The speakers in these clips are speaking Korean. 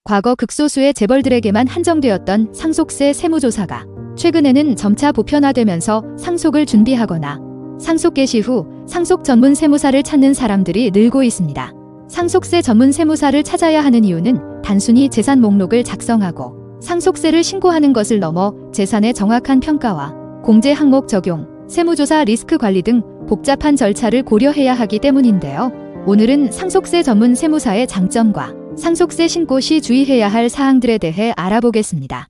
과거 극소수의 재벌들에게만 한정되었던 상속세 세무조사가 최근에는 점차 보편화되면서 상속을 준비하거나 상속 개시 후 상속 전문 세무사를 찾는 사람들이 늘고 있습니다. 상속세 전문 세무사를 찾아야 하는 이유는 단순히 재산 목록을 작성하고 상속세를 신고하는 것을 넘어 재산의 정확한 평가와 공제 항목 적용, 세무조사 리스크 관리 등 복잡한 절차를 고려해야 하기 때문인데요. 오늘은 상속세 전문 세무사의 장점과 상속세 신고 시 주의해야 할 사항들에 대해 알아보겠습니다.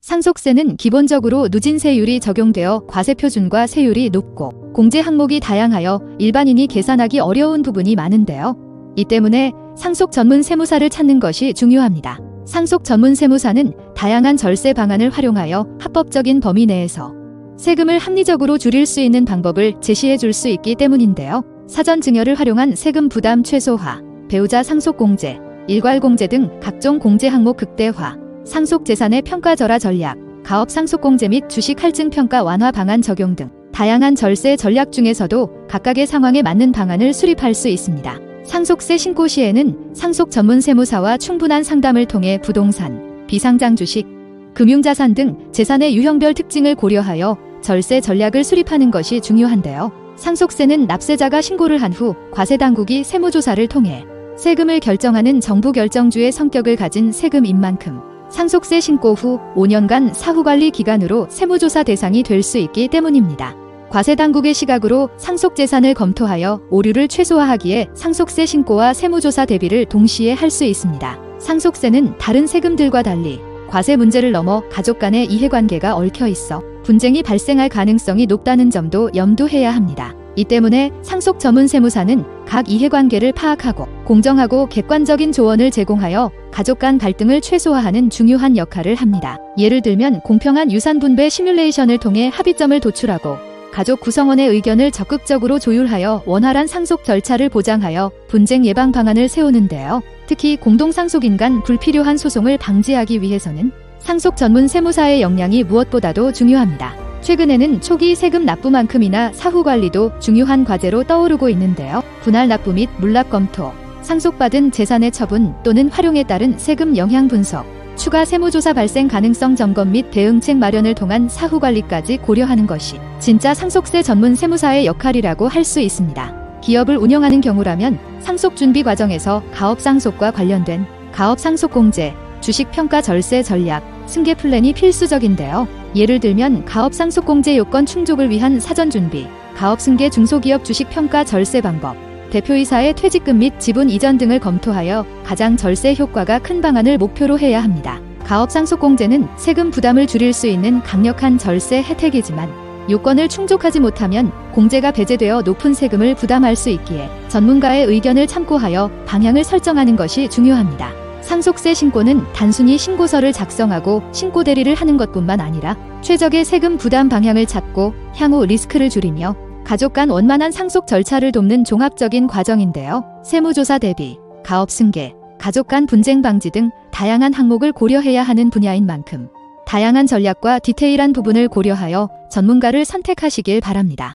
상속세는 기본적으로 누진세율이 적용되어 과세표준과 세율이 높고 공제 항목이 다양하여 일반인이 계산하기 어려운 부분이 많은데요. 이 때문에 상속 전문 세무사를 찾는 것이 중요합니다. 상속 전문 세무사는 다양한 절세 방안을 활용하여 합법적인 범위 내에서 세금을 합리적으로 줄일 수 있는 방법을 제시해 줄 수 있기 때문인데요. 사전 증여를 활용한 세금 부담 최소화, 배우자 상속 공제, 일괄 공제 등 각종 공제 항목 극대화, 상속 재산의 평가 절하 전략, 가업 상속 공제 및 주식 할증 평가 완화 방안 적용 등 다양한 절세 전략 중에서도 각각의 상황에 맞는 방안을 수립할 수 있습니다. 상속세 신고 시에는 상속 전문 세무사와 충분한 상담을 통해 부동산, 비상장 주식, 금융자산 등 재산의 유형별 특징을 고려하여 절세 전략을 수립하는 것이 중요한데요. 상속세는 납세자가 신고를 한 후 과세당국이 세무조사를 통해 세금을 결정하는 정부 결정주의 성격을 가진 세금인 만큼 상속세 신고 후 5년간 사후관리 기간으로 세무조사 대상이 될 수 있기 때문입니다. 과세당국의 시각으로 상속재산을 검토하여 오류를 최소화하기에 상속세 신고와 세무조사 대비를 동시에 할 수 있습니다. 상속세는 다른 세금들과 달리 과세 문제를 넘어 가족 간의 이해관계가 얽혀 있어 분쟁이 발생할 가능성이 높다는 점도 염두해야 합니다. 이 때문에 상속 전문 세무사는 각 이해관계를 파악하고 공정하고 객관적인 조언을 제공하여 가족 간 갈등을 최소화하는 중요한 역할을 합니다. 예를 들면 공평한 유산 분배 시뮬레이션을 통해 합의점을 도출하고 가족 구성원의 의견을 적극적으로 조율하여 원활한 상속 절차를 보장하여 분쟁 예방 방안을 세우는데요. 특히 공동상속인 간 불필요한 소송을 방지하기 위해서는 상속 전문 세무사의 역량이 무엇보다도 중요합니다. 최근에는 초기 세금 납부만큼이나 사후 관리도 중요한 과제로 떠오르고 있는데요. 분할 납부 및 물납 검토, 상속받은 재산의 처분 또는 활용에 따른 세금 영향 분석, 추가 세무조사 발생 가능성 점검 및 대응책 마련을 통한 사후 관리까지 고려하는 것이 진짜 상속세 전문 세무사의 역할이라고 할 수 있습니다. 기업을 운영하는 경우라면 상속 준비 과정에서 가업 상속과 관련된 가업 상속 공제, 주식 평가 절세 전략, 승계 플랜이 필수적인데요. 예를 들면 가업 상속 공제 요건 충족을 위한 사전 준비, 가업 승계 중소기업 주식 평가 절세 방법, 대표이사의 퇴직금 및 지분 이전 등을 검토하여 가장 절세 효과가 큰 방안을 목표로 해야 합니다. 가업 상속 공제는 세금 부담을 줄일 수 있는 강력한 절세 혜택이지만 요건을 충족하지 못하면 공제가 배제되어 높은 세금을 부담할 수 있기에 전문가의 의견을 참고하여 방향을 설정하는 것이 중요합니다. 상속세 신고는 단순히 신고서를 작성하고 신고 대리를 하는 것뿐만 아니라 최적의 세금 부담 방향을 찾고 향후 리스크를 줄이며 가족 간 원만한 상속 절차를 돕는 종합적인 과정인데요. 세무조사 대비, 가업 승계, 가족 간 분쟁 방지 등 다양한 항목을 고려해야 하는 분야인 만큼 다양한 전략과 디테일한 부분을 고려하여 전문가를 선택하시길 바랍니다.